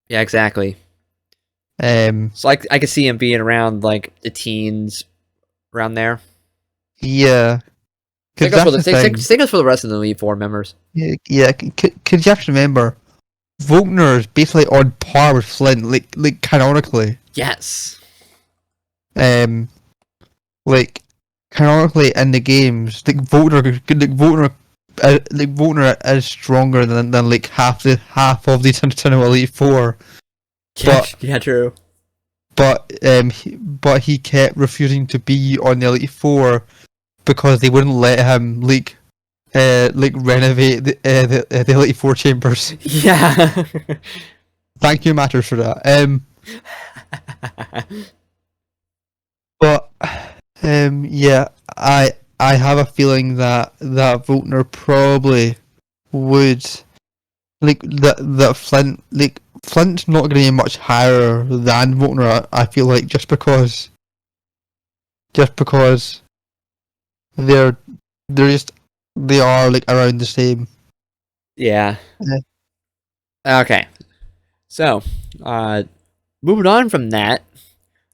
Yeah, exactly. Um, So I could see him being around like the teens, around there. yeah, because Same goes for that's the the thing. same goes for the rest of the Elite Four members. Yeah, yeah. Because you have to remember, Volkner is basically on par with Flint, like canonically. Yes. Um, like canonically in the games, like Volkner is stronger than like half of the Nintendo Elite Four. Yeah, But yeah, true. but he kept refusing to be on the Elite Four because they wouldn't let him like renovate the Elite Four chambers. Yeah. Thank you, Matters, for that. But yeah, I have a feeling that Volkner probably would like that Flint's not going to be much higher than Volkner. I feel like just because they're they're just they are like around the same. Yeah. Yeah. Okay. So, uh, moving on from that,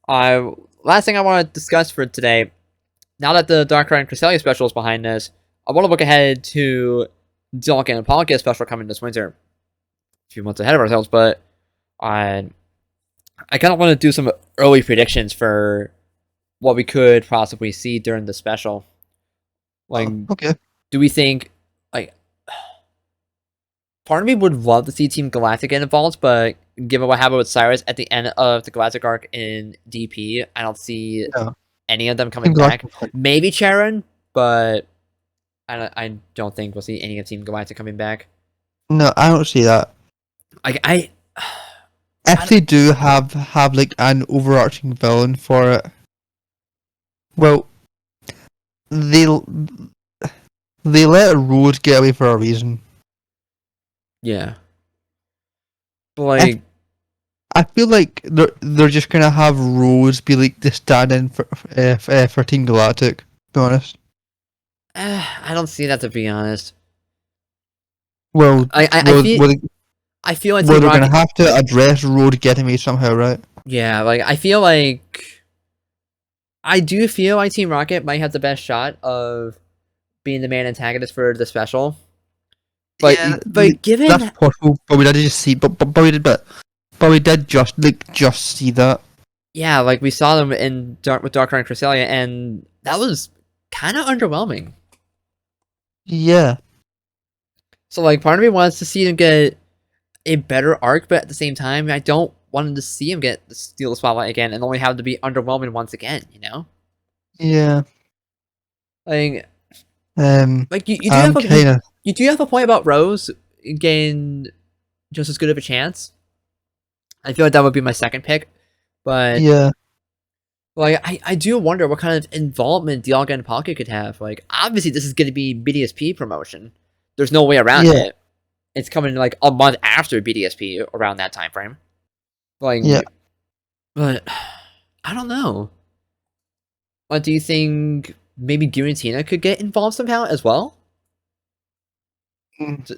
last thing I want to discuss for today. Now that the Darkrai and Cresselia special is behind us, I want to look ahead to Dialga and Palkia special coming this winter. A few months ahead of ourselves, but I kind of want to do some early predictions for what we could possibly see during the special. Like, Okay. do we think, like, part of me would love to see Team Galactic get involved, but given what happened with Cyrus at the end of the Galactic arc in DP, I don't see Yeah. any of them coming Team back. Galactic. Maybe Charon, but I don't think we'll see any of Team Galactic coming back. No, I don't see that. I If they do have like an overarching villain for it, well, they'll they let Road get away for a reason. yeah. But like, I feel like they're just gonna have Rose be like the stand-in for Team Galactic. To be honest. I don't see that, to be honest. Well, I feel well, I feel like well, Team they're Rocket. gonna have to address Road getting me somehow, right? Yeah, like I feel like I do feel like Team Rocket might have the best shot of being the main antagonist for the special. But Yeah, but given that's possible. But we did just see, but we did just see that. yeah, like we saw them in with Darkrai and Cresselia, and that was kind of underwhelming. Yeah, So like, part of me wants to see them get a better arc, but at the same time, I don't want them to see him steal the spotlight again and only have it to be underwhelming once again. You know, yeah. like you do I'm have kind of you do have a point about Rose getting just as good of a chance. I feel like that would be my second pick, but yeah, like I do wonder what kind of involvement Dialga and Palkia could have. Like obviously this is going to be BDSP promotion. There's no way around yeah, it. It's coming like a month after BDSP around that time frame. Like, yeah. but I don't know. Do you think maybe Giratina could get involved somehow as well?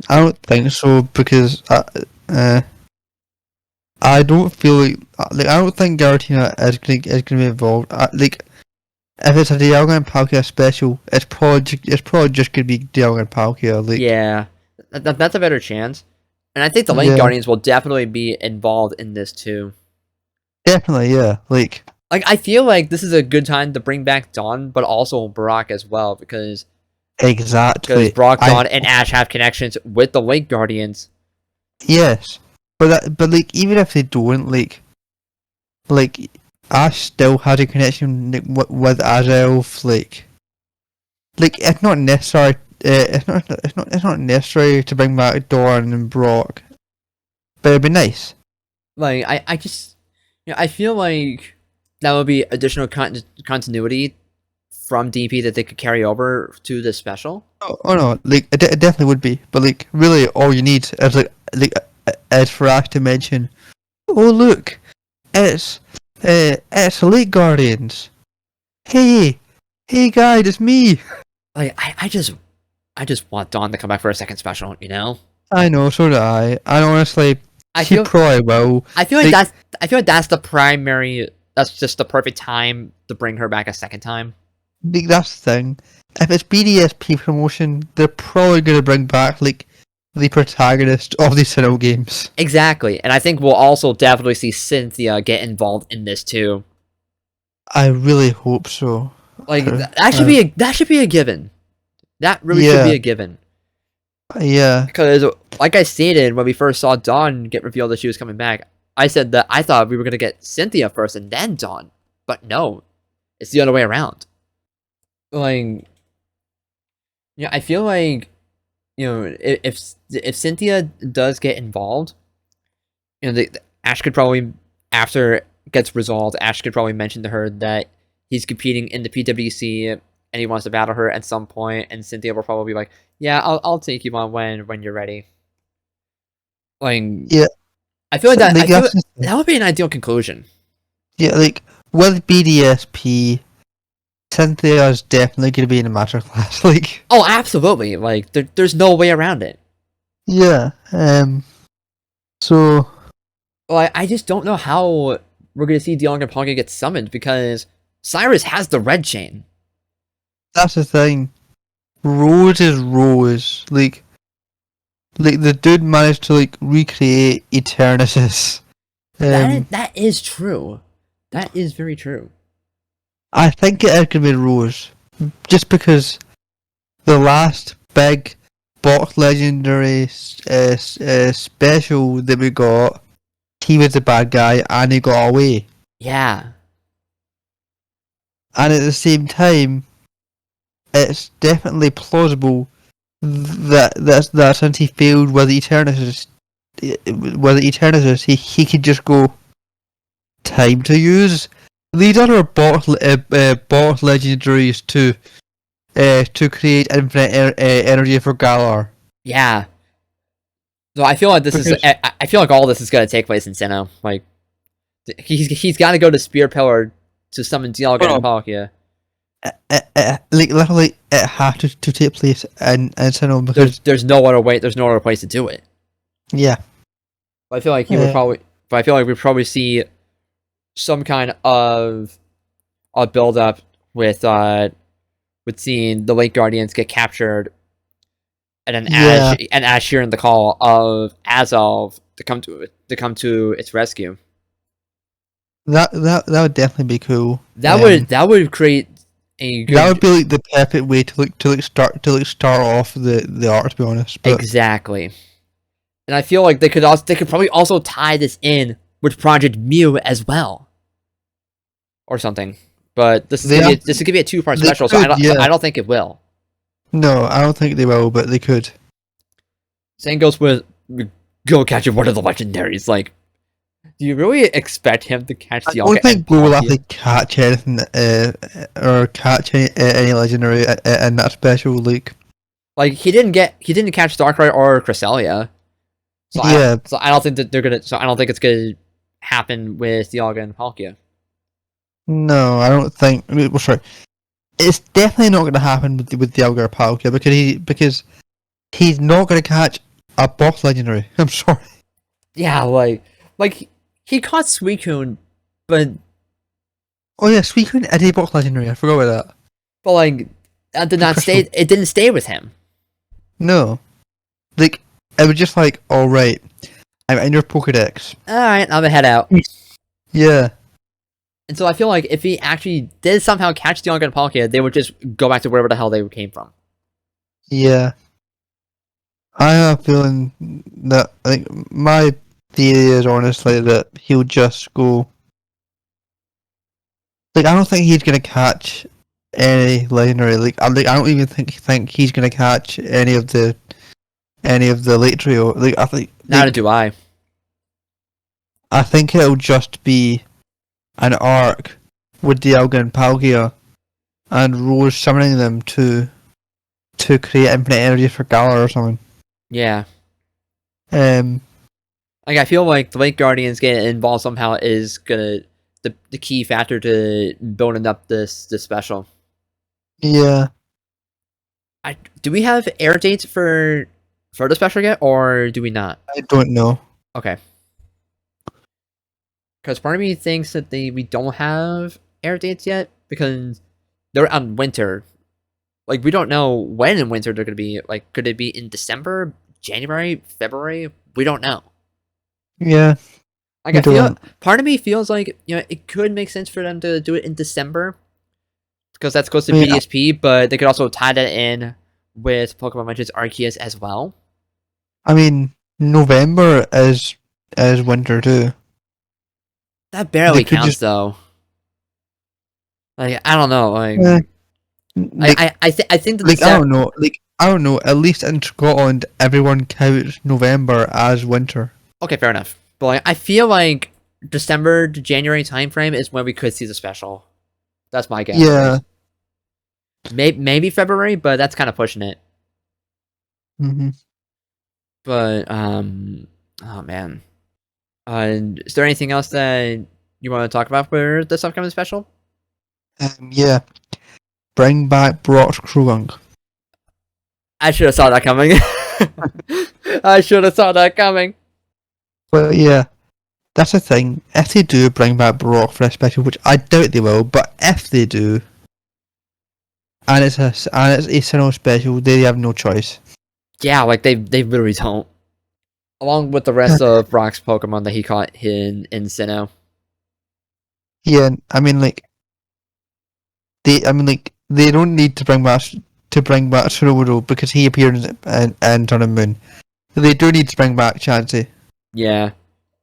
I don't think so because I I don't feel like I don't think Giratina is gonna be involved. Like if it's a Dialga and Palkia special, it's probably just gonna be Dialga and Palkia. Like Yeah, that's a better chance. And I think the Lane yeah, Guardians will definitely be involved in this too. definitely yeah. Like I feel like this is a good time to bring back Dawn, but also Brock as well, because exactly. Brock, Dawn, and Ash have connections with the Lake Guardians. Yes, but like even if they don't like Ash still had a connection with Azelf. Like it's not necessary. It's not necessary to bring back Dawn and Brock, but it'd be nice. Like I just, I feel like that would be additional continuity from DP that they could carry over to the special. Oh no, like it definitely would be, but like really, all you need is is for Ash to mention, oh look, it's Elite Guardians. Hey, hey guys, it's me. Like I just want Dawn to come back for a second special. You know. I know, so do I. And honestly, I she feel probably will. I feel like Like, that's the primary. That's just the perfect time to bring her back a second time. that's the thing. If it's BDSP promotion, they're probably gonna bring back like the protagonist of the Sinnoh games. Exactly, and I think we'll also definitely see Cynthia get involved in this too. I really hope so. Like that should be a given. That really should be Yeah. a given. Yeah. Because, like I stated when we first saw Dawn get revealed that she was coming back, I said that I thought we were gonna get Cynthia first and then Dawn, but no, it's the other way around. Like, yeah, I feel like if Cynthia does get involved, Ash could probably, after it gets resolved, Ash could probably mention to her that he's competing in the PWC and he wants to battle her at some point, and Cynthia will probably be like, "Yeah, I'll take you on when you're ready." Like, Yeah. I feel like that. Like, That would be an ideal conclusion. yeah, like with BDSP, Cynthia is definitely gonna be in a master class. Like, Oh, absolutely. Like, there's no way around it. yeah. So Well, I just don't know how we're gonna see Dialga and Palkia get summoned because Cyrus has the red chain. that's the thing. Rose is Rose. Like the dude managed to like recreate Eternatus. That is true. That is very true. I think it is gonna be Rose, just because the last big box legendary special that we got, he was the bad guy and he got away. Yeah. And at the same time, it's definitely plausible that since he failed with Eternatus, he could just go time to use these other box legendaries to create infinite energy for Galar. Yeah. So I feel like I feel like all this is gonna take place in Sinnoh. Like, he's got to go to Spear Pillar to summon Dialga and Palkia. Like literally, it had to take place in Sinnoh because There's no other way. There's no other place to do it. yeah, I feel like he would probably. But I feel like we'd probably see some kind of a build up with seeing the Lake Guardians get captured, and then Ash hearing the call of Azov to come to its rescue. that would definitely be cool. That would create a good, that would be like the perfect way to start off the arc, to be honest. But exactly. And I feel like they could probably also tie this in with Project Mew as well, or something. But this is gonna be a 2-part special, so I don't think it will. No, I don't think they will, but they could. Same goes with go catch one of the legendaries. Like, do you really expect him to catch the? I don't think we will actually catch anything or catch any legendary in that special league. Like he didn't catch Darkrai or Cresselia. So yeah. I don't think that they're gonna. So I don't think it's gonna happen with Dialga and Palkia. No, I don't think. Well, sorry, it's definitely not going to happen with Dialga or Palkia because he's not going to catch a boss legendary. I'm sorry. Yeah, like He caught Suicune, but Oh yeah, Suicune Eddie Brock Legendary. I forgot about that. like that did The not crystal. stay. It didn't stay with him. No, like it was just like, all right, I'm in your Pokedex. All right, I'm gonna head out. Yeah, And so I feel like if he actually did somehow catch the Ungun Palkia, they would just go back to wherever the hell they came from. yeah. I have a feeling that my theory is honestly that he'll just go. Like I don't think he's gonna catch any legendary. I don't even think he's gonna catch any of the late trio. Neither do I. I think it'll just be an arc with Dialga and Palkia and Rose summoning them to create infinite energy for Galar or something. Yeah. Um, Like I feel like the Lake Guardians getting involved somehow is gonna the key factor to building up this special. yeah, Do we have air dates for the special yet, or do we not? I don't know. Okay. Because part of me thinks that we don't have air dates yet because they're on winter. Like we don't know when in winter they're gonna be. Like, could it be in December, January, February? We don't know. Yeah, Like we I feel, don't. part of me feels like it could make sense for them to do it in December because that's close to Yeah, BDSP, but they could also tie that in with Pokemon Legends Arceus as well. I mean November is winter too. That They barely could counts just though. Like I don't know. Like eh, like I think that I don't know. I don't know. At least in Scotland, everyone counts November as winter. okay, fair enough. But like, I feel like December to January timeframe is when we could see the special. That's my guess. Yeah. Maybe February, but that's kind of pushing it. Hmm. But oh man. Is there anything else that you want to talk about for this upcoming special? Yeah. Bring back Brock's Krugunk. I should have saw that coming. I should have saw that coming. But yeah, that's the thing. If they do bring back Brock for a special, which I doubt they will, but if they do, and it's a Sinnoh special, they have no choice. Yeah, like they literally don't. Along with the rest of Brock's Pokemon that he caught in Sinnoh. Yeah, I mean they don't need to bring back Sudowoodo because he appeared in Sun and Moon. They do need to bring back Chansey. Yeah.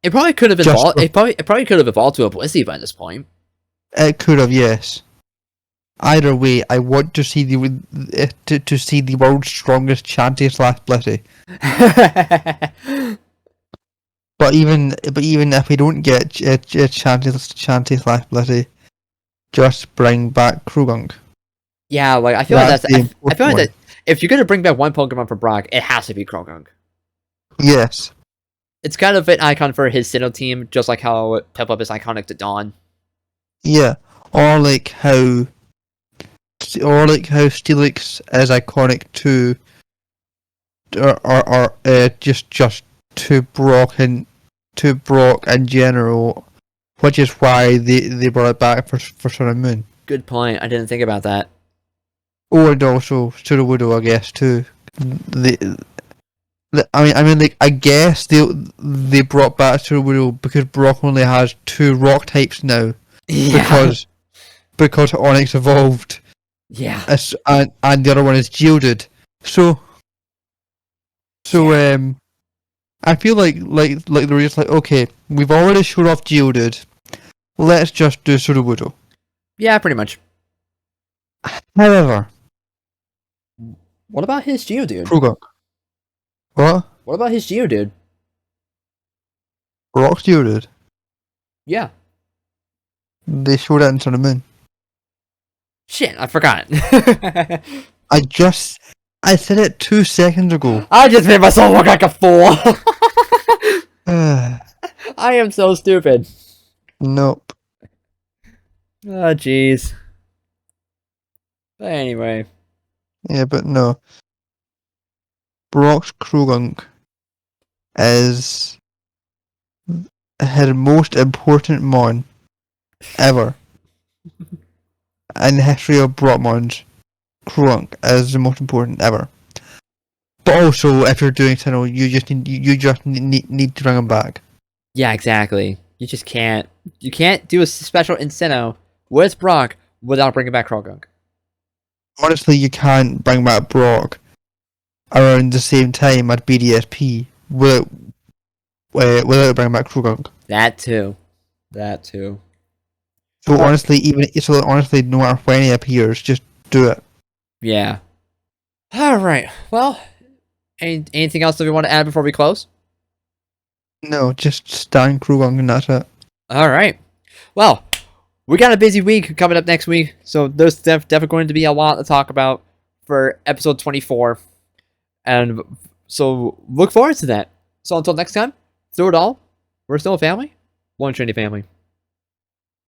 It probably could have Just evolved. It probably could have evolved to a Blissey by this point. It could have, yes. Either way, I want to see to see the world's strongest Chansey slash Blissey. But even if we don't get Chansey slash Blissey, just bring back Krugunk. Yeah, like I feel like That's the I feel like important that if you're gonna bring back one Pokemon for Brock, it has to be Croagunk. one. Yes. It's kind of an icon for his Sinnoh team, just like how Piplup is iconic to Dawn. Yeah. Or like how Steelix is iconic to just to Brock in general, which is why they brought it back for Sun and Moon. Good point. I didn't think about that. Oh, and also Sudowoodo, I guess too. I mean, like I guess they brought back Sudowoodo because Brock only has 2 rock types now Yeah. because Onyx evolved. Yeah. And the other one is Geodude. So I feel like they're just like, okay, we've already showed off Geodude. Let's just do Sudowoodo. Yeah, pretty much. However, What about his Geodude? Krugunk. What? What about his Geodude? Brock's Geodude. Yeah. They showed it in Sun and Moon. Shit, I forgot. I said it 2 seconds ago. I just made myself look like a fool. I am so stupid. Nope. Oh, jeez. But anyway. Yeah, but no. Brock's Krugunk is her most important mon ever in the history of Brockmons. Crunk is the most important ever. But also, if you're doing Sinnoh, you just need to bring him back. Yeah, exactly. You just can't. You can't do a special in Sinnoh with Brock without bringing back Croagunk. Honestly, you can't bring back Brock around the same time at BDSP without bringing back Krugunk. That too. That too. So Alright. honestly, no matter when he appears, just do it. Yeah. Alright. Well, anything else that we want to add before we close? No, just stand Krugunk and that's it. Alright. Well, we got a busy week coming up next week, so there's definitely going to be a lot to talk about for episode 24. And so look forward to that. So until next time, through it all, we're still a family. One Trinity family.